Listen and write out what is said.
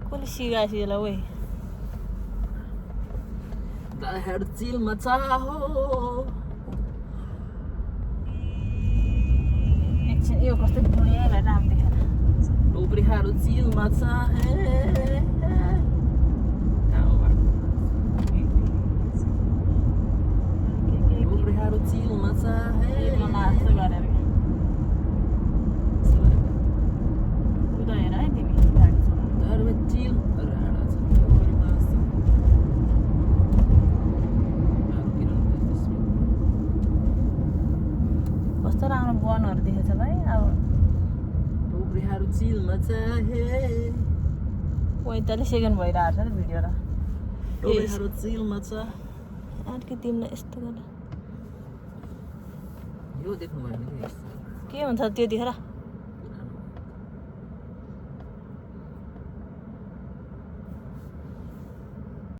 कसले सिगाएछ यसलाई ओइ दाहेर चिलमा चाहो एकछिन यो कस्तो बुढिया भएर नाम देखेन डोब्रीहरू चिलमा चाहे डोब्रीहरू चिलमा चाहे मलाई जस्तो गरेर उता हेर है तिमी गाडी चलाउनु धर्म चिल राडा छ डोब्रीमा कस्तो राम्रो वनहरू देखेछ भाइ अब डोब्रीहरू चिलमा चाहे 45 सेकेन्ड भइरहेको छ नि भिडियो र डोब्रीहरू चिलमा चाहे अर्को तिमीलाई यस्तो गर्दा यो देख्नु भएन कि के हुन्छ त्यो देखेर